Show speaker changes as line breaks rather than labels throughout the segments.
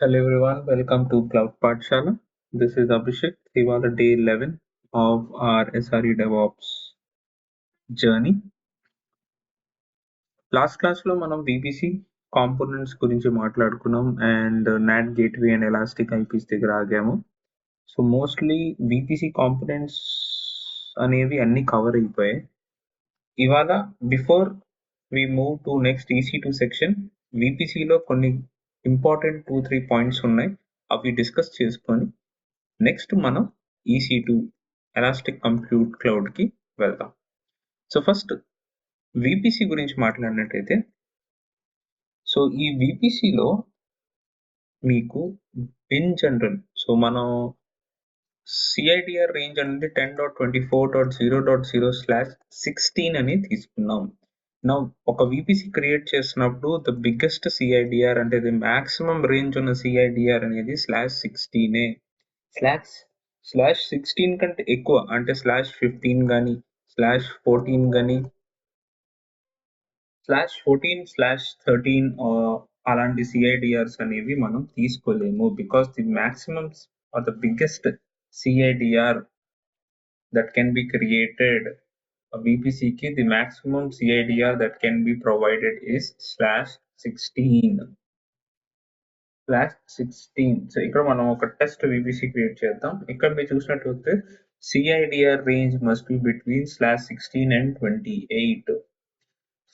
Hello everyone, welcome to Cloud Pathshala. This is Abhishek. Ivala day 11 of our SRE DevOps journey. Last క్లాస్లో మనం VPC components గురించి మాట్లాడుకున్నాం and NAT gateway and elastic IPs దగ్గర ఆగాము. So mostly VPC components అనేవి అన్ని cover అయిపోయాయి. ఇవాళ before we move to next EC2 section VPCలో కొన్ని ఇంపార్టెంట్ 2-3 పాయింట్స్ ఉన్నాయి. అవి డిస్కస్ చేసుకొని నెక్స్ట్ మనం EC2 ఎలాస్టిక్ కంప్యూట్ క్లౌడ్కి వెళ్దాం. సో ఫస్ట్ VPC గురించి మాట్లాడినట్టయితే, సో ఈ VPCలో మీకు ఇన్ జనరల్ సో మనం CIDR రేంజ్ అనేది 10.24.0.0/16 అని తీసుకున్నాం. నా ఒక VPC క్రియేట్ చేసినప్పుడు ద బిగ్గెస్ట్ CIDR అంటే ది మాక్సిమం రేంజ్ ఉన్న CIDR అనేది /16 /16 కంటే ఎక్కువ అంటే /15 కానీ /14 కానీ /14/13 అలాంటి CIDRs అనేవి మనం తీసుకోలేము because the maximums are the biggest CIDR that can be created VPC ki the maximum CIDR that can be provided is /16. So ఇక్కడ మనం ఒక టెస్ట్ VPC క్రియేట్ చేద్దాం. ఇక్కడ మీరు చూసినట్లయితే CIDR range must be between /16 and 28.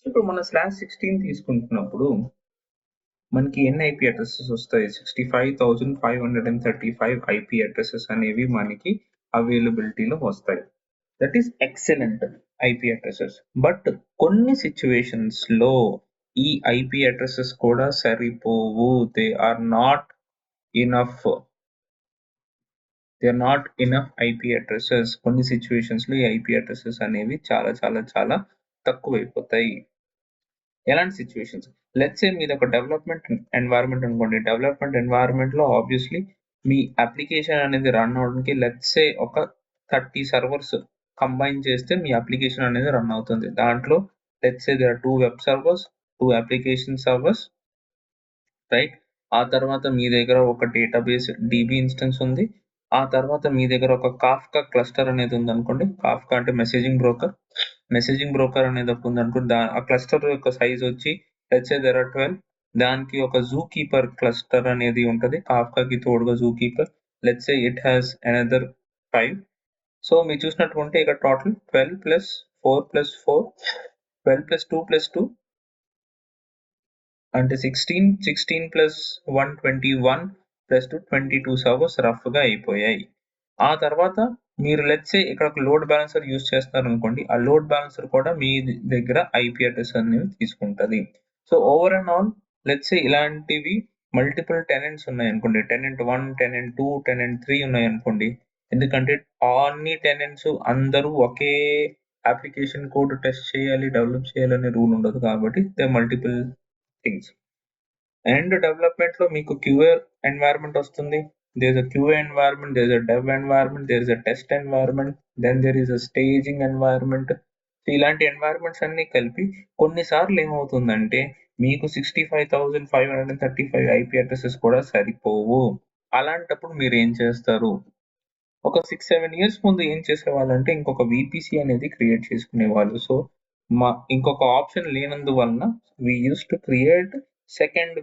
ఇప్పుడు మనం /16 తీసుకుంటున్నప్పుడు మనకి ఎన్ని IP అడ్రసెస్ వస్తాయి? 65,535 IP అడ్రసెస్ అనేవి మనకి అవైలబిలిటీలో వస్తాయి. That is excellent IP addresses. But కొన్ని సిచ్యువేషన్స్ లో ఈ IP అడ్రసెస్ కూడా సరిపోవు. They are not enough IP addresses. కొన్ని సిచ్యువేషన్స్ లో ఈ IP అడ్రసెస్ అనేవి చాలా చాలా చాలా తక్కువైపోతాయి. ఎలాంటి సిచ్యువేషన్స్? లెట్స్ సే మీది ఒక డెవలప్మెంట్ ఎన్వైరన్మెంట్ అనుకోండి. డెవలప్మెంట్ ఎన్వైరన్మెంట్ లో ఆబ్వియస్లీ మీ అప్లికేషన్ అనేది రన్ అవడానికి లెట్స్ సే ఒక 30 సర్వర్స్ కంబైన్ చేస్తే మీ అప్లికేషన్ అనేది రన్ అవుతుంది. దాంట్లో let's say there are 2 web servers, 2 application servers, right? ఆ తర్వాత మీ దగ్గర ఒక డేటాబేస్ DB ఇన్స్టెన్స్ ఉంది. ఆ తర్వాత మీ దగ్గర ఒక కాఫ్కా క్లస్టర్ అనేది ఉంది అనుకోండి. కాఫ్కా అంటే మెసేజింగ్ బ్రోకర్ అనేది ఒక ఉంది అనుకోండి. ఆ క్లస్టర్ యొక్క సైజ్ వచ్చి లెట్స్ సే దేర్ ఆర్ 12. దానికి ఒక జూ కీపర్ క్లస్టర్ అనేది ఉంటుంది. కాఫ్కాకి తోడుగా zoo keeper. Let's say it has another 5. So మీరు చూసినట్టుంటే ఇక్కడ టోటల్ 12 + 4 + 4 12 + 2 + 2 అంటే 16 + 1 21 + 2 22 సర్వర్స్ రఫ్ గా అయిపోయాయి. ఆ తర్వాత మీరు లెట్స్ సే ఇక్కడ ఒక లోడ్ బ్యాలెన్సర్ యూజ్ చేస్తున్నారు అనుకోండి. ఆ లోడ్ బ్యాలెన్సర్ కూడా మీ దగ్గర IP అడ్రస్ అనేవి తీసుకుంటది. So over and all let's say ఇలాంటివి మల్టిపుల్ టెనెంట్స్ ఉన్నాయి అనుకోండి. టెనెంట్ 1, టెనెంట్ 2, టెనెంట్ 3 ఉన్నాయి అనుకోండి. ఎందుకంటే అన్ని టెనెంట్స్ అందరూ ఒకే అప్లికేషన్ కోడ్ టెస్ట్ చేయాలి, డెవలప్ చేయాలనే రూల్ ఉండదు కాబట్టి they multiple things. And development లో మీకు QA ఎన్వైరన్మెంట్ వస్తుంది. there is a QA environment, there is a dev environment, there is a test environment, then there is a staging environment. So ఇలాంటి environments అన్ని కలిపి కొన్నిసార్లు ఏమవుతుందంటే మీకు 65,535 IP అడ్రసెస్ కూడా సరిపోవు. అలాంటప్పుడు మీరు ఏం చేస్తారు? ఒక 6-7 ఇయర్స్ ముందు ఏం చేసేవాళ్ళంటే ఇంకొక VPC అనేది క్రియేట్ చేసుకునేవాళ్ళు. సో ఇంకొక ఆప్షన్ లేనందువలన we used to create second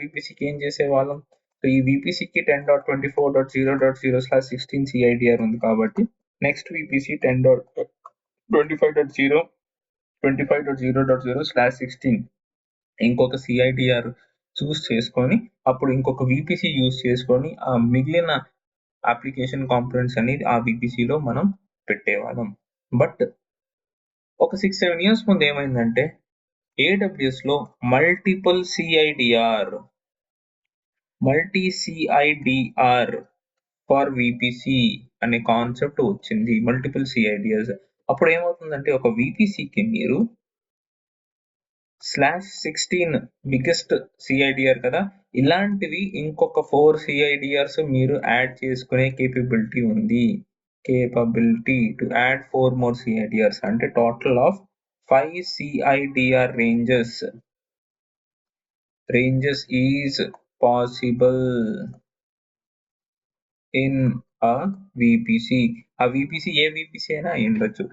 VPCకి ఏం చేసేవాళ్ళం? ఈ VPCకి 10.24.0.0/16 CIDR ఉంది కాబట్టి నెక్స్ట్ VPC 10.25.0.0/16 ఇంకొక CIDR చూస్ చేసుకొని అప్పుడు ఇంకొక VPC యూజ్ చేసుకొని ఆ మిగిలిన అప్లికేషన్ కాంపోనెంట్స్ అనేది ఆ VPCలో మనం పెట్టేవాళ్ళం. బట్ ఒక 6-7 ఇయర్స్ ముందు ఏమైందంటే AWS లో మల్టీ CIDR ఫర్ VPC అనే కాన్సెప్ట్ వచ్చింది. Multiple CIDRs. అప్పుడు ఏమవుతుందంటే ఒక VPCకి మీరు /16 బిగ్గెస్ట్ CIDR కదా, ఇలాంటివి ఇంకొక 4 CIDRs మీరు యాడ్ చేసుకునే కేపబిలిటీ ఉంది. capability to add 4 more CIDRs అంటే total of 5 CIDR ranges is possible in a VPC. ఆ VPC ఏ VPC అయినా అయి ఉండొచ్చు.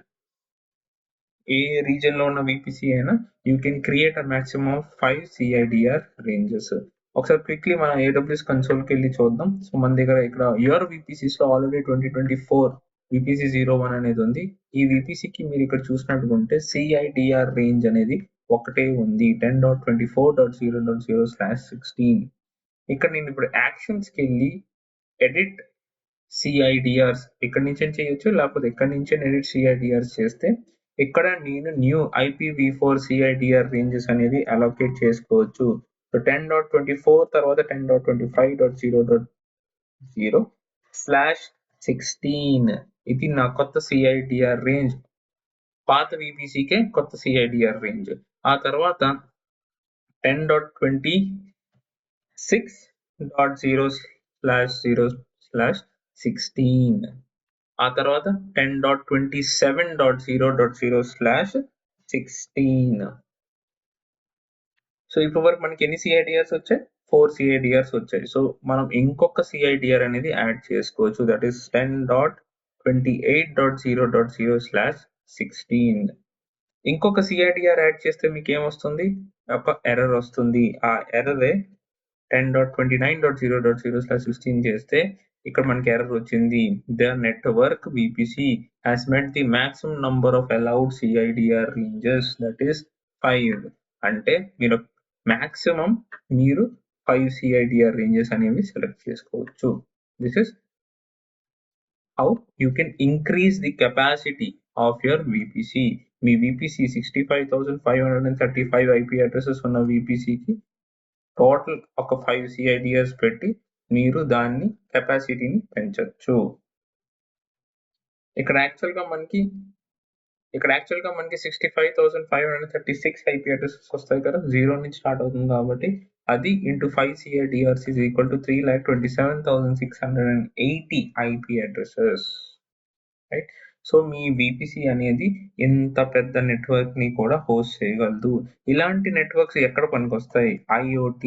ఏ రీజన్ లో ఉన్న VPC అయినా you can create a maximum of 5 CIDR ranges. ఒకసారి క్విక్లీ మనం AWS కన్సోల్ కి వెళ్ళి చూద్దాం. సో మన దగ్గర ఇక్కడ యువర్ VPCs లో ఆల్రెడీ 2024 VPC 01 అనేది ఉంది. ఈ VPC కి మీరు ఇక్కడ చూసినట్టుకుంటే CIDR రేంజ్ అనేది ఒకటే ఉంది, 10.24.0.0/16. ఇక్కడ నేను ఇప్పుడు యాక్షన్స్ కి వెళ్ళి ఎడిట్ CIDRs ఇక్కడ నుంచి చేయొచ్చు, లేకపోతే ఇక్కడ నుంచి ఎడిట్ CIDRs చేస్తే ఇక్కడ నేను న్యూ IPv4 CIDR రేంజెస్ అనేది అలోకేట్ చేసుకోవచ్చు. సో 10.24 తర్వాత 10.25.0.0/16 ఇది నా కొత్త CIDR రేంజ్. పాత VPCకే కొత్త CIDR రేంజ్. ఆ తర్వాత 10.26.0/0/16. ఆ తర్వాత 10.27.0.0/16. సో ఇప్పటి వరకు మనకి ఎన్ని CIDRs వచ్చాయి? 4 CIDRs వచ్చాయి. సో మనం ఇంకొక CIDR అనేది యాడ్ చేసుకోవచ్చు, దట్ ఈస్ 10.28.0.0/16. ఇంకొక CIDR యాడ్ చేస్తే మీకు ఏమొస్తుంది? ఒక ఎర్రర్ వస్తుంది. ఆ ఎర్రరే 10.29.0.0/16 చేస్తే ఇక్కడ మనకి ఎర్రర్ వచ్చింది. The network VPC has met the maximum number of allowed CIDR ranges, that is 5. అంటే మీరు మాక్సిమం మీరు 5 CIDR రేంజెస్ అనేవి సెలెక్ట్ చేసుకోవచ్చు. This is how you can increase the capacity of your VPC. Me VPC 65,535 IP addresses ఉన్న VPC కి total ఒక 5 CIDRs పెట్టి మీరు దాన్ని కెపాసిటీని పెంచొచ్చు. ఇక్కడ యాక్చువల్గా మనకి 65,536 IP addresses వస్తాయి కదా, 0 నుంచి స్టార్ట్ అవుతుంది కాబట్టి అది into 5 CIDRs is equal to 3,27,680 IP addresses, right? So మీ VPC అనేది ఇంత పెద్ద నెట్వర్క్ ని కూడా హోస్ట్ చేయగలదు. ఇలాంటి నెట్వర్క్స్ ఎక్కడ పనికొస్తాయి? IoT,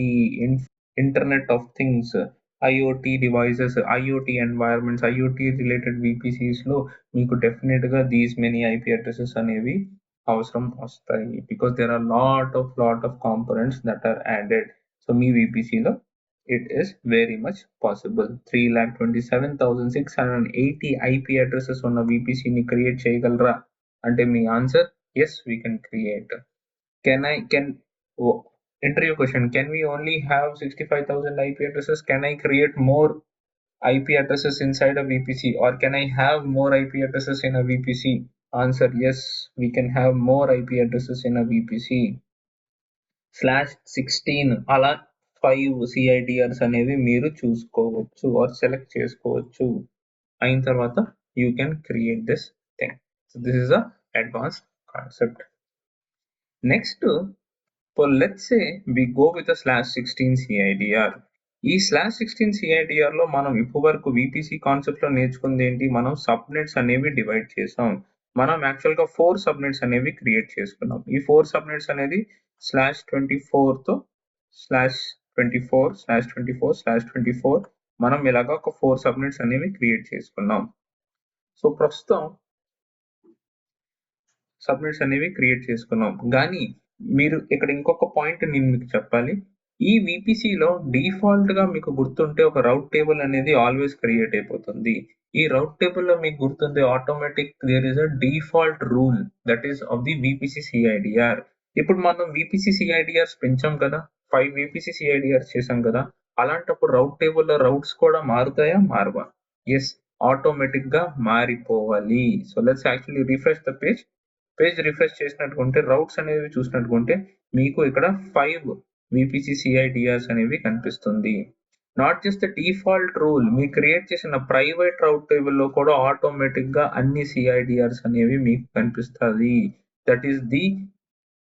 internet of things, IoT devices, IoT environments, IoT related VPCs లో మీకు డెఫినెట్ గా దీస్ మెనీ IP addresses అనేవి అవసరం వస్తాయి, because there are lot of components that are added. So మీ VPC లో it is very much possible. 3,27,680 IP addresses ఉన్న VPC ని క్రియేట్ చేయగలరా అంటే మీ answer yes, we can create. Interview question, can we only have 65,000 IP addresses? Can I create more IP addresses inside a VPC, or can I have more IP addresses in a VPC? Answer yes, we can have more IP addresses in a VPC. /16 అలా 5 CIDRs అనేవి మీరు చూసుకోవచ్చు are select చేసుకోవచ్చు. అయిన తర్వాత you can create this thing. So this is a advanced concept. Next, for let's say we go with /16 CIDR. ఈ /16 CIDR లో మనం ఇప్పటి వరకు VPC కాన్సెప్ట్ లో నేర్చుకుంది ఏంటి? మనం సబ్నెట్స్ అనేవి డివైడ్ చేసాం. మనం యాక్చువల్ గా 4 సబ్నెట్స్ అనేవి క్రియేట్ చేసుకున్నాం. ఈ 4 సబ్నెట్స్ అనేది /24 తో /24/24/24 మనం ఇలాగా ఒక 4 సబ్నెట్స్ అనేవి క్రియేట్ చేసుకున్నాం. సో ప్రస్తుతం సబ్నెట్స్ అనేవి క్రియేట్ చేసుకున్నాం, కానీ మీరు ఇక్కడ ఇంకొక పాయింట్ నేను మీకు చెప్పాలి. ఈ VPC లో డిఫాల్ట్ గా మీకు గుర్తుంటే ఒక రౌట్ టేబుల్ అనేది ఆల్వేస్ క్రియేట్ అయిపోతుంది. ఈ రౌట్ టేబుల్ లో మీకు గుర్తుంది automatic there is a default rule that is of the VPC CIDR. ఇప్పుడు మనం VPC CIDRs పెంచాం కదా, 5 VPC CIDRs చేసాం కదా, అలాంటప్పుడు రౌట్ టేబుల్ లో రౌట్స్ కూడా మారుతాయా మారవా? ఎస్, ఆటోమేటిక్ గా మారిపోవాలి. So let's actually refresh the page refresh చేసినట్టుకుంటే రౌట్స్ అనేవి చూసినట్టుకుంటే మీకు ఇక్కడ 5 VPC CIDRs అనేవి కనిపిస్తుంది. Not just the default rule, మీరు క్రియేట్ చేసిన ప్రైవేట్ రౌట్ టేబుల్ లో కూడా ఆటోమేటిక్ గా అన్ని CIDRs అనేవి మీకు కనిపిస్తుంది. That is the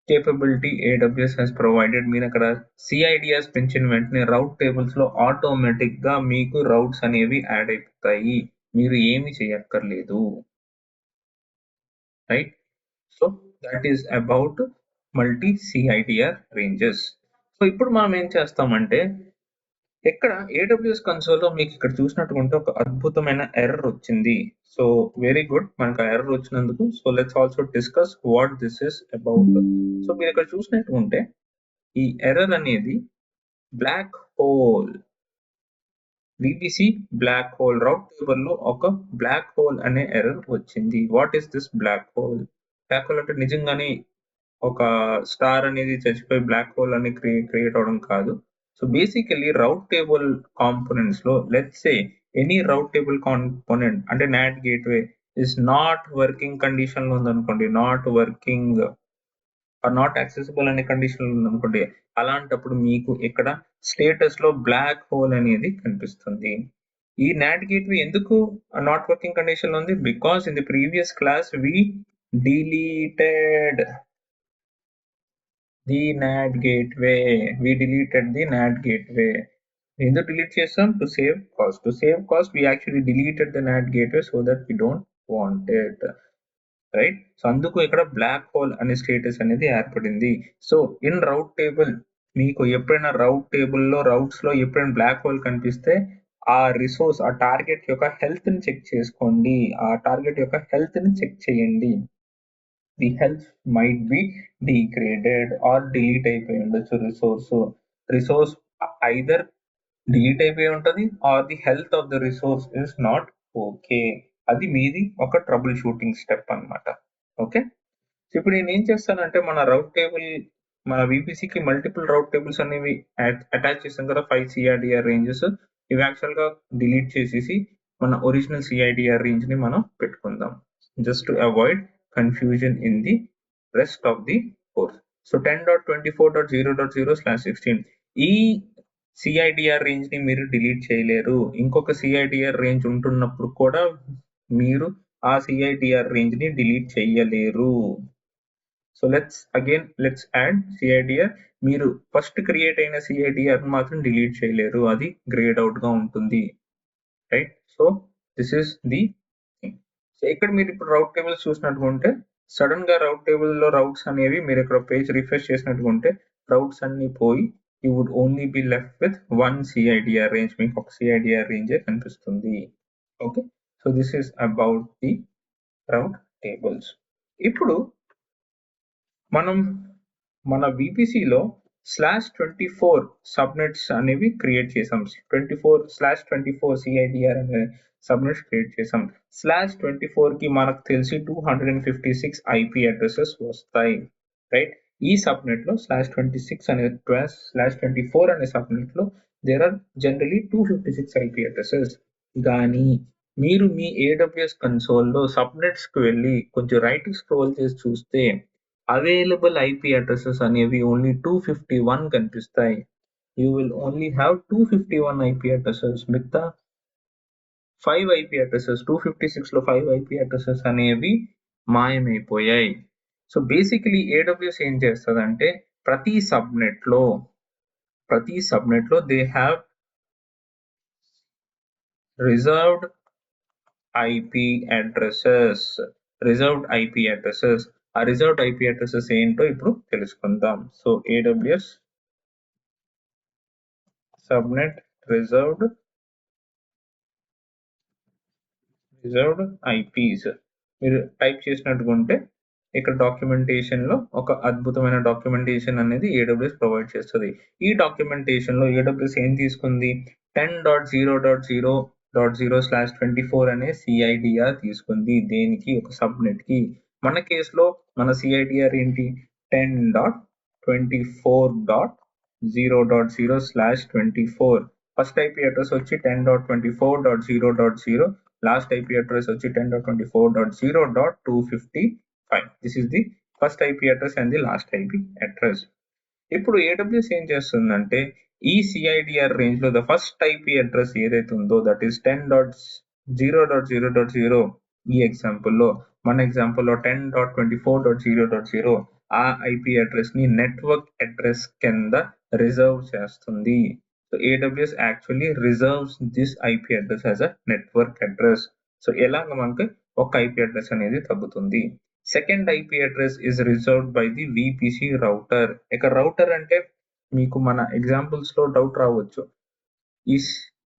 capability AWS has provided. మీరు అక్కడ CIDRs పెంచిన వెంటనే రౌట్ టేబుల్స్ లో ఆటోమేటిక్ గా మీకు రౌట్స్ అనేవి యాడ్ అయిపోతాయి, మీరు ఏమి చేయక్కర్లేదు, right? So that is about multi CIDR ranges. So ఇప్పుడు మనం ఏం చేస్తామంటే ఇక్కడ ఏడబ్ల్యూఎస్ కన్సోల్ లో మీకు ఇక్కడ చూసినట్టుకుంటే ఒక అద్భుతమైన ఎర్రర్ వచ్చింది. సో వెరీ గుడ్, మనకు ఆ ఎర్రర్ వచ్చినందుకు. So let's also discuss what this is about. So మీరు ఇక్కడ చూసినట్టుకుంటే ఈ ఎర్రర్ అనేది black hole VPC black hole route table లో ఒక బ్లాక్ హోల్ అనే ఎర్రర్ వచ్చింది. What is this black hole? Black hole అంటే నిజంగానే ఒక స్టార్ అనేది చచ్చిపోయి బ్లాక్ హోల్ అని క్రియేట్ అవడం కాదు. So basically route table components లో let's say any route table component అంటే NAT gateway is not working condition లో ఉందనుకోండి, not working or not accessible అనే కండిషన్ లో ఉందనుకోండి, అలాంటప్పుడు మీకు ఇక్కడ స్టేటస్ లో బ్లాక్ హోల్ అనేది కనిపిస్తుంది. ఈ నాట్ గేట్వే ఎందుకు నాట్ వర్కింగ్ కండిషన్ లో ఉంది? Because in the previous class we deleted the NAT gateway. We deleted the NAT gateway. ఎందుకు డిలీట్ చేస్తాం? To save cost. To save cost we actually deleted the NAT gateway so that we don't want it. Right? So అందుకు ఇక్కడ black hole అనే status అనేది ఏర్పడింది. So in rate table మీకు ఎప్పుడైనా రౌట్ table లో రౌట్స్ లో ఎప్పుడైనా బ్లాక్ హోల్ కనిపిస్తే ఆ రిసోర్స్ ఆ టార్గెట్ యొక్క హెల్త్ ని చెక్ చేసుకోండి. ఆ టార్గెట్ యొక్క హెల్త్ ని చెక్ చేయండి. The health might be degraded or delete అయిపోయి ఉండొచ్చు. రిసోర్స్ ఐదర్ డిలీట్ అయిపోయి ఉంటుంది or the health of the resource is not okay. అది మీది ఒక ట్రబుల్ షూటింగ్ స్టెప్ అన్నమాట. ఓకే, ఇప్పుడు నేను ఏం చేస్తానంటే మన రౌట్ టేబుల్ మన విపిసికి మల్టిపుల్ రౌట్ టేబుల్స్ అనేవి అటాచ్ చేస్తాం కదా, 5 సిఐడిఆర్ రేంజెస్. ఇవి యాక్చువల్ గా డిలీట్ చేసేసి మన ఒరిజినల్ సిఐడిఆర్ రేంజ్ ని మనం పెట్టుకుందాం, just to avoid confusion in the rest of the course. So 10.24.0.0/16 ఈ సిఐడిఆర్ రేంజ్ ని మీరు డిలీట్ చేయలేరు. ఇంకొక సిఐడిఆర్ రేంజ్ ఉంటున్నప్పుడు కూడా మీరు ఆ సిఐడిఆర్ రేంజ్ ని డిలీట్ చేయలేరు. So let's add CIDR. మీరు ఫస్ట్ క్రియేట్ అయిన సిఐడిఆర్ మాత్రం డిలీట్ చేయలేరు, అది గ్రేడ్ అవుట్ గా ఉంటుంది. Right? So this is the thing. So ఇక్కడ మీరు ఇప్పుడు రౌట్ టేబుల్స్ చూసినట్టుకుంటే సడన్ గా రౌట్ టేబుల్ లో రౌట్స్ అనేవి మీరు ఇక్కడ పేజ్ రిఫ్రెష్ చేసినట్టుకుంటే రౌట్స్ అన్ని పోయి you would only be left with one CIDR range. మీకు ఒక సిఐడిఆర్ రేంజే కనిపిస్తుంది. Okay, so this is about the route tables. ఇప్పుడు మనం మన విపిసిలో /24 సబ్నెట్స్ అనేవి క్రియేట్ చేసాం. 24/24 సిఐడిఆర్ అనే సబ్నెట్స్ క్రియేట్ చేసాం. /24 కి మనకు తెలిసి 256 ఐపీ అడ్రసెస్ వస్తాయి. రైట్? ఈ సబ్నెట్ లో /26 అనే /24 అనే సబ్నెట్ లో there are generally 256 IP addresses. కానీ మీరు మీ ఏడబ్ల్యూఎస్ కన్సోల్ లో సబ్నెట్స్ కు వెళ్ళి కొంచెం రైట్ స్క్రోల్ చేసి చూస్తే అవైలబుల్ ఐపీ అడ్రసెస్ అనేవి ఓన్లీ 251 కనిపిస్తాయి. You will only have 251 IP addresses. మిగతా 5 ఐపీ అడ్రసెస్ 256 లో 5 ఐపీ అడ్రసెస్ అనేవి మాయమైపోయాయి. సో బేసికలీ ఏడబ్ల్యూఎస్ ఏం చేస్తుందంటే ప్రతి సబ్నెట్ లో they have reserved IP addresses. ఆ రిజర్వ్డ్ ఐపీ అడ్రసెస్ ఏంటో ఇప్పుడు తెలుసుకుందాం. So AWS subnet reserved eyepiece మీరు టైప్ చేసినట్టుకుంటే ఇక్కడ డాక్యుమెంటేషన్ లో ఒక అద్భుతమైన డాక్యుమెంటేషన్ అనేది ఏడబ్ల్యూఎస్ ప్రొవైడ్ చేస్తుంది. ఈ డాక్యుమెంటేషన్ లో ఏడబ్ల్యూఎస్ ఏం తీసుకుంది? 10.0.0.0/24 అనే సిఐడిఆర్ తీసుకుంది. దేనికి? ఒక సబ్నెట్ కి. మన కేసులో మన సిఐడిఆర్ ఏంటి? 10.24.0.0/24. ఫస్ట్ ఐపీ అడ్రస్ వచ్చి 10.24.0.0. లాస్ట్ ఐపీ అడ్రస్ వచ్చి 10.24.0.255. This is the first IP address and the last IP address. ఇప్పుడు ఏడబ్ల్యూఎస్ ఏం చేస్తుందంటే ఈ సిఐడిఆర్ రేంజ్ లో ద ఫస్ట్ ఐపీ అడ్రస్ ఏదైతే ఉందో దట్ ఈస్ 10.0.0.0. ఈ ఎగ్జాంపుల్లో మన ఎగ్జాంపుల్లో 10.24.0.0 ఆ ఐపీ అడ్రస్ ని నెట్వర్క్ అడ్రస్ కింద రిజర్వ్ చేస్తుంది. So AWS actually reserves this IP address as a network address. So ఎలాగ మనకి ఒక IP అడ్రస్ అనేది తగ్గుతుంది. Second IP address is reserved by the VPC router. ఇక రౌటర్ అంటే మీకు మన ఎగ్జాంపుల్స్ లో డౌట్ రావచ్చు, ఈ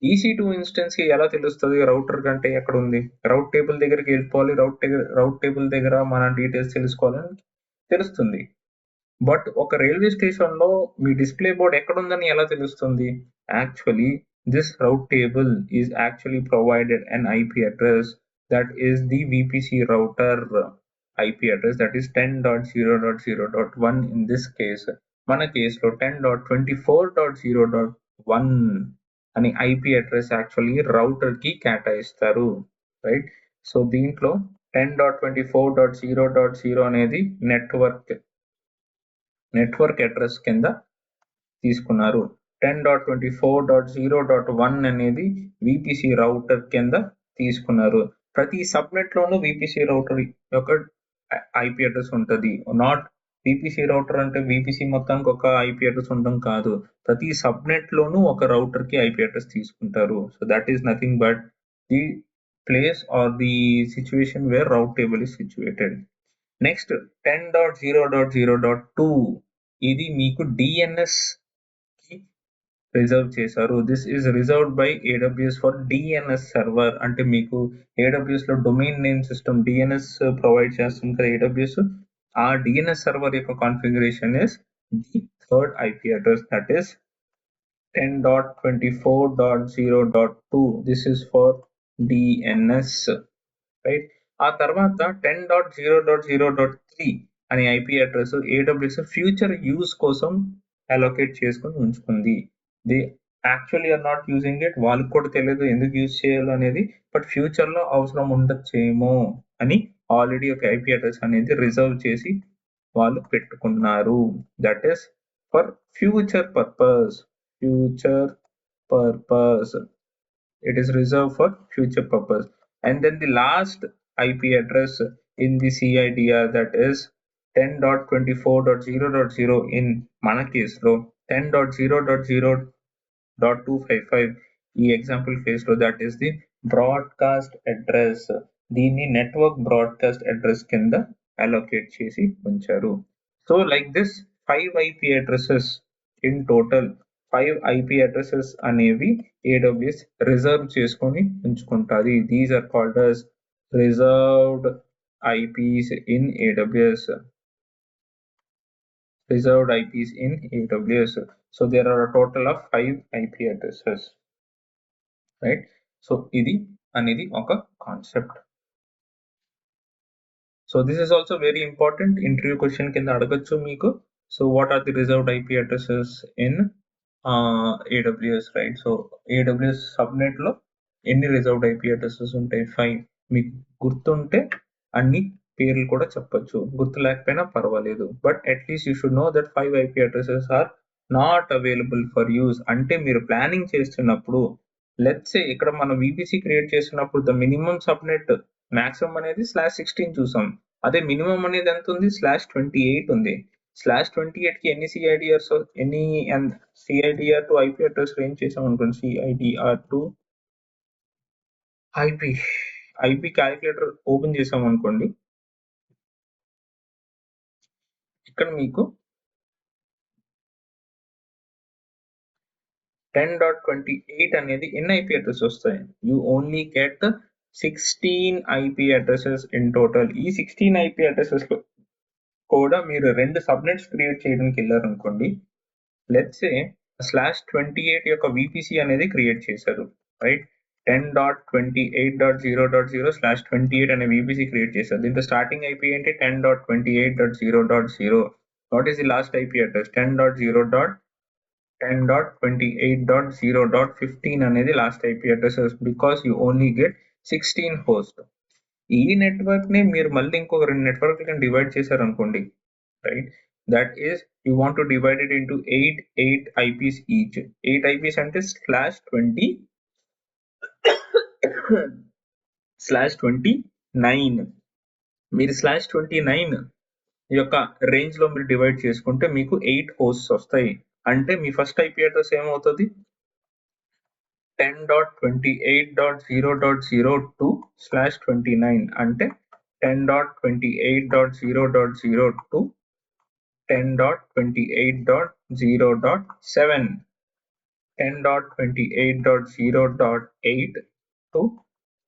EC2 ఇన్స్టెన్స్ కి ఎలా తెలుస్తుంది రౌటర్ కంటే ఎక్కడ ఉంది? రౌట్ టేబుల్ దగ్గరికి వెళ్ళిపోవాలి. రౌట్ టేబుల్ దగ్గర మన డీటెయిల్స్ తెలుసుకోవాలని తెలుస్తుంది. బట్ ఒక రైల్వే స్టేషన్ లో మీ డిస్ప్లే బోర్డ్ ఎక్కడుందని ఎలా తెలుస్తుంది? Actually this rate table is actually provided an IP address that is the VPC router IP address that is 10.0.0.1 in this case. మన కేసులో 10.24.0.1 అని IP అడ్రస్ యాక్చువల్లీ రౌటర్ కి కేటాయిస్తారు, right? So దీంట్లో 10.24.0.0 అనేది నెట్వర్క్ అడ్రస్ కింద తీసుకున్నారు. 10.24.0.1 అనేది VPC రౌటర్ కింద తీసుకున్నారు. ప్రతి సబ్నెట్ లోనూ VPC రౌటర్ యొక్క IP అడ్రస్ ఉంటుంది. నాట్ VPC రౌటర్ అంటే VPC మొత్తానికి ఒక IP అడ్రస్ ఉండడం కాదు. ప్రతి సబ్నెట్ లోనూ ఒక రౌటర్ కి IP అడ్రస్ తీసుకుంటారు. So that is nothing but the place or the situation where route table is situated. Next 10.0.0.2 ఇది మీకు DNS కి రిజర్వ్ చేశారు. This is reserved by AWS for DNS server. అంటే మీకు AWS లో domain name system DNS provide చేస్తుంది కదా AWS. ఆ DNS సర్వర్ యొక్క configuration is the third IP address, that is 10.24.0.2. This is for DNS, right? ఆ తర్వాత 10.0.0.3 అనే IP address AWS future use కోసం అలోకేట్ చేసుకుని ఉంచుకుంది. They actually are not using it. వాళ్ళకి కూడా తెలియదు ఎందుకు యూజ్ చేయాలో అనేది. బట్ ఫ్యూచర్ లో అవసరం ఉండొచ్చేమో అని ఆల్రెడీ ఒక IP అడ్రస్ అనేది రిజర్వ్ చేసి వాళ్ళు పెట్టుకున్నారు. That is for future purpose. It is reserved for future purpose. And then the last IP address in the CIDR, that is 10.24.0.0 in మన కేసులో 10.0.0.255 ఈ ఎగ్జాంపుల్ కేసులో that is the broadcast address. దీన్ని network broadcast address కింద allocate చేసి ఉంచారు. So like this 5 IP addresses in total, 5 IP addresses అనేవి AWS రిజర్వ్ చేసుకొని ఉంచుకుంటుంది. These are called as reserved IPs in AWS. Reserved IPs in AWS. So there are a total of 5 IP addresses, right? So ఇది అనేది ఒక concept. So this is also very important. Interview question కింద అడగచ్చు మీకు. So what are the reserved IP addresses in AWS, right? So AWS subnet లో ఎన్ని reserved IP addresses ఉంటాయి? 5. మీకు గుర్తుంటే అన్ని పేర్లు కూడా చెప్పొచ్చు, గుర్తు లేకపోయినా పర్వాలేదు. But at least you should know that 5 IP addresses are not available for use. అంటే మీరు ప్లానింగ్ చేస్తున్నప్పుడు లెట్స్ సే ఇక్కడ మనం VPC క్రియేట్ చేస్తున్నప్పుడు ద మినిమం సబ్నెట్ మాక్సిమం అనేది /16 చూసాం. అదే మినిమం అనేది ఎంత ఉంది? /28 ఉంది. /28 కి ఎన్ని CIDR to IP address range చేసాం అనుకోండి. CIDR to IP calculator open చేసాం అనుకోండి. ఇక్కడ మీకు 10.28 అనేది ఎన్ని IP అడ్రస్ వస్తాయి? You only get 16 IP addresses in total. ఈ 16 IP అడ్రసెస్ లో కూడా మీరు 2 సబ్నెట్స్ క్రియేట్ చేయడానికి వెళ్ళారు అనుకోండి. లెట్స్ సే /28 యొక్క VPC అనేది క్రియేట్ చేశారు, రైట్? 10.28.0.0/28 అనే VPC క్రియేట్ చేశారు. దీంట్లో స్టార్టింగ్ IP ఏంటి? 10.28.0.0. What is the last IP address? 10.28.0.15 అనేది last IP address, because you only get 16 host. ఈ నెట్వర్క్ ని మీరు మళ్ళీ ఇంకొక 2 నెట్వర్క్ డివైడ్ చేశారు అనుకోండి, right? That is you want to divide it into 8 IPs each. 8 IPs అంటే /29. మీరు /29 యొక్క రేంజ్ లో మీరు డివైడ్ చేసుకుంటే మీకు 8 హోస్ట్స్ వస్తాయి. అంటే మీ ఫస్ట్ IP అడ్రస్ ఏమవుతుంది? 10.28.0.0 /29 అంటే 10.28.0.0 10.28.0.7. 10.28.0.8 to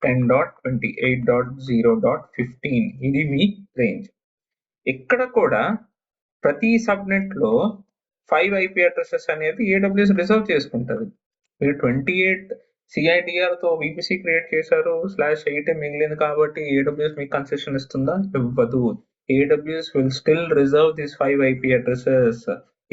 10.28.0.15 ఇది మీ రేంజ్. ఇక్కడ కూడా ప్రతి సబ్నెట్ లో 5 IP అడ్రసెస్ అనేది AWS రిజర్వ్ చేసుకుంటది. మీరు 28 CIDR తో VPC క్రియేట్ చేశారు, /8 మిగిలింది కాబట్టి AWS మీకు కన్సెషన్ ఇస్తుందా? ఇవ్వదు. AWS will still reserve these 5 IP addresses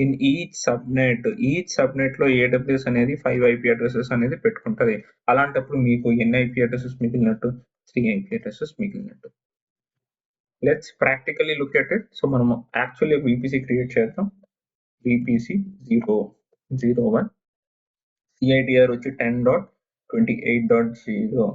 in each subnet. Each subnet లో AWS అనేది 5 IP అడ్రసెస్ అనేది పెట్టుకుంటది. అలాంటప్పుడు మీకు ఎన్ని IP అడ్రసెస్ మిగిలినట్టు? 3 IP అడ్రసెస్ మిగిలినట్టు. Let's practically look at it. So మనము యాక్చువల్లీ VPC క్రియేట్ చేద్దాం. VPC 001 CIDR వచ్చి 10.28.0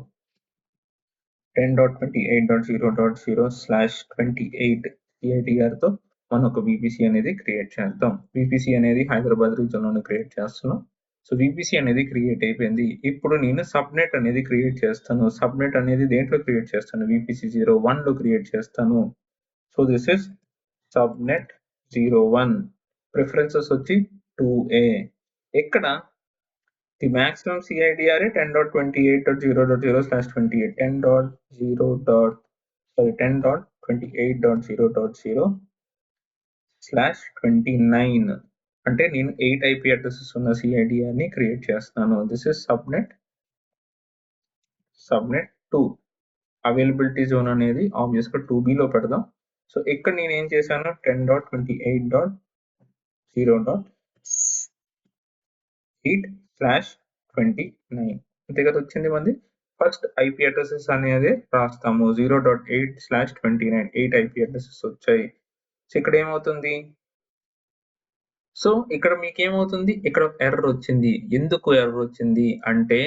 10.28.0.0/28 CIDR తో మనం ఒక VPC అనేది క్రియేట్ చేద్దాం. VPC అనేది హైదరాబాద్ రీజన్ లోనే క్రియేట్ చేస్తున్నాం. సో VPC అనేది క్రియేట్ అయిపోయింది. ఇప్పుడు నేను సబ్నెట్ అనేది క్రియేట్ చేస్తాను. సబ్నెట్ అనేది దేంట్లో క్రియేట్ చేస్తాను? VPC 01 లో క్రియేట్ చేస్తాను. So this is subnet 01. Preferences వచ్చి 2A. ఇక్కడ the maximum CIDR 10.28.0.0/28 10.28.0.0/29 అంటే నేను 8 IP అడ్రసెస్ ఉన్న CIDR ని క్రియేట్ చేస్తాను. This is subnet 2. Availability zone అనేది ఆబ్వియస్ గా 2B లో పెడదాం. సో ఇక్కడ నేను ఏం చేశాను? 10.28.0.8/29 అంతే కదా వచ్చింది మంది. ఫస్ట్ IP అడ్రసెస్ అనేది రాస్తాము. 0.8/29 8 IP అడ్రసెస్ వచ్చాయి. సో ఇక్కడ ఏమవుతుంది? సో ఇక్కడ మీకేమవుతుంది? ఇక్కడ ఎర్రర్ వచ్చింది. ఎందుకు ఎర్రర్ వచ్చింది అంటే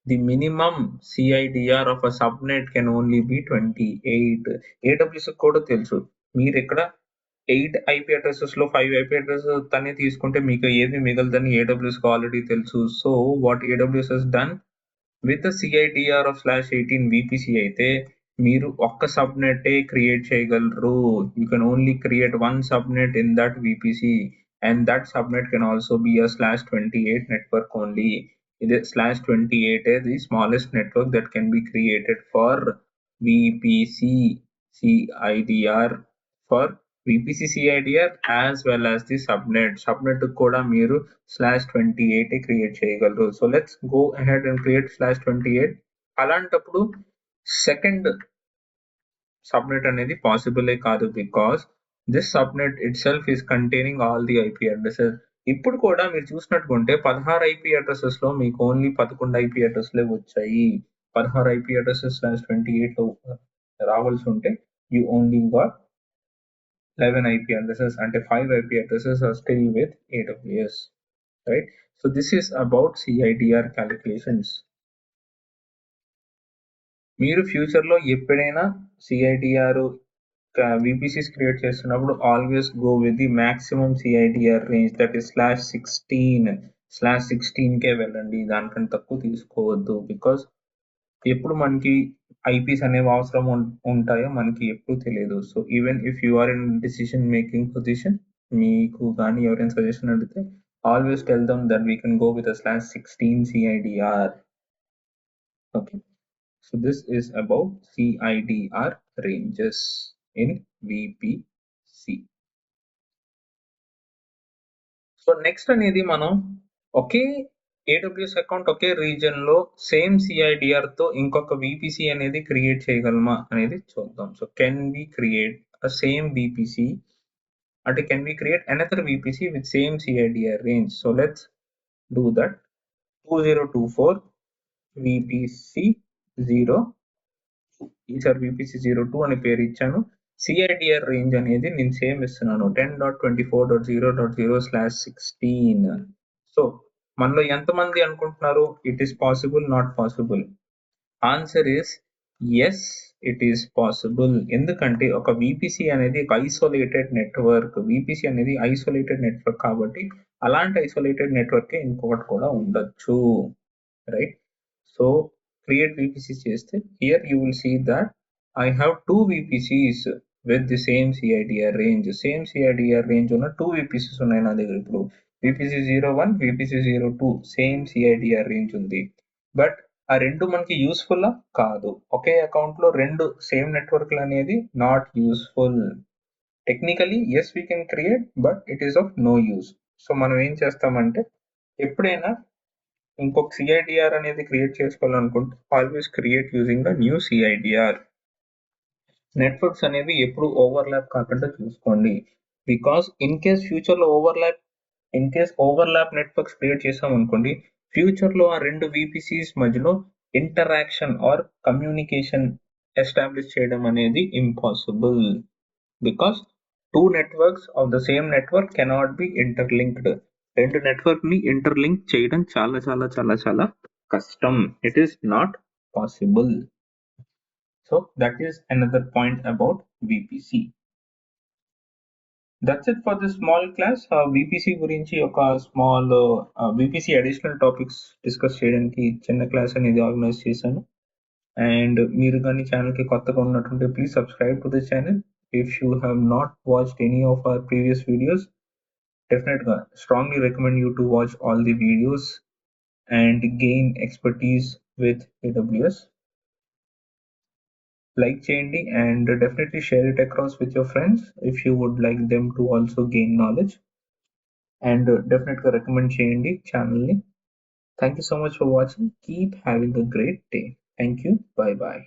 the minimum CIDR of a subnet can only be 28. AWS కూడా తెలుసు. మీరు ఇక్కడ 8 IP అడ్రసెస్ లో 5 IP అడ్రసెస్ తనే తీసుకుంటే మీకు ఏది మిగలదని AWS కు ఆల్రెడీ తెలుసు. So what AWS has done with the CIDR of /18 VPC అయితే మీరు ఒక్క సబ్నెట్ క్రియేట్ చేయగలరు. You can only create one subnet in that VPC and that subnet can also be a /28 network only. ఇది /28 the smallest network that can be created for VPC CIDR for VPC CIDR as well as the subnet కూడా మీరు /28 create చేయగలరు. So let's go ahead and create /28. అలాంటప్పుడు second subnet అనేది possible కాదు because this subnet it self is containing all the IP addresses. ఇప్పుడు కూడా మీరు చూసినట్టుకుంటే 16 IP addresses లో మీకు ఓన్లీ 11 IP అడ్రస్లే వచ్చాయి. 16 IP అడ్రసెస్ /28 లో రావాల్సి ఉంటే you only got 11 IP addresses and 5 IP addresses are still with AWS, right? So this is about CIDR calculations. మీరు ఫ్యూచర్ లో ఎప్పుడైనా CIDR VPCs క్రియేట్ చేస్తున్నప్పుడు always go with the maximum CIDR range that is /16 కే వెళ్ళండి. దానికంటే తక్కువ తీసుకోవద్దు because ఎప్పుడు మనకి IPs అనేవి అవసరం ఉంటాయో మనకి ఎప్పుడు తెలియదు. So even if you are in decision making position మీకు కానీ ఎవరైనా సజెషన్ అడిగితే always tell them that we can go with /16 CIDR. Okay, so this is about CIDR ranges in VPC. So next అనేది మనం ఒకే AWS అకౌంట్ ఒకే region లో same CIDR తో ఇంకొక VPC అనేది క్రియేట్ చేయగలమా అనేది చూద్దాం. So can we create a same VPC అంటే can we create another VPC with same CIDR range? So let's do that. 2024 VPC 0 ఈసారి VPC 02 అని పేరు ఇచ్చాను. CIDR రేంజ్ అనేది నేను సేమ్ ఇస్తున్నాను 10.24.0.0/16. సో మనలో ఎంతమంది అనుకుంటున్నారు it is possible, not possible? Answer is yes, it is possible. ఎందుకంటే ఒక VPC అనేది ఒక ఐసోలేటెడ్ నెట్వర్క్. VPC అనేది ఐసోలేటెడ్ నెట్వర్క్ కాబట్టి అలాంటి ఐసోలేటెడ్ నెట్వర్క్ ఇంకొకటి కూడా ఉండొచ్చు, రైట్? సో క్రియేట్ VPC చేస్తే here you will see that I have 2 VPCs with the same CIDR range. Same CIDR range ఉన్న 2 VPCs ఉన్నాయి నా దగ్గర. ఇప్పుడు VPC01, VPC02 same CIDR range ఉంది. బట్ ఆ రెండు మనకి యూస్ఫుల్ కాదు. ఒకే అకౌంట్ లో రెండు సేమ్ నెట్వర్క్లు అనేది not useful. Technically yes we can create, but it is of no use. So మనం ఏం చేస్తామంటే, ఎప్పుడైనా ఇంకొక సిఐడిఆర్ అనేది క్రియేట్ చేసుకోవాలనుకుంటే always create using the new CIDR. Networks అనేవి ఎప్పుడు ఓవర్లాప్ కాకుండా చూసుకోండి. బికాస్ ఇన్ కేస్ ఫ్యూచర్ లో ఓవర్లాప్ నెట్వర్క్స్ క్రియేట్ చేసాం అనుకోండి, ఫ్యూచర్ లో ఆ రెండు విపిసిస్ మధ్యలో ఇంటరాక్షన్ ఆర్ కమ్యూనికేషన్ ఎస్టాబ్లిష్ చేయడం అనేది impossible. Because two networks of the same network cannot be interlinked. రెండు నెట్వర్క్ ని ఇంటర్లింక్ చేయడం చాలా చాలా చాలా చాలా కష్టం. It is not possible. So that is another point about VPC. That's it for this small class. VPC గురించి ఒక small VPC additional topics discuss చేయడానికి చిన్న క్లాస్ అనేది ఆర్గనైజ్ చేశాను. అండ్ మీరు కానీ ఛానల్కి కొత్తగా ఉన్నట్టుంటే please subscribe to the channel. If you have not watched any of our previous videos, డెఫినెట్గా strongly recommend you to watch all the videos and gain expertise with AWS. Like చేయండి and definitely share it across with your friends if you would like them to also gain knowledge, and definitely recommend చేయండి channel ని. Thank you so much for watching. Keep having a great day. Thank you. Bye bye.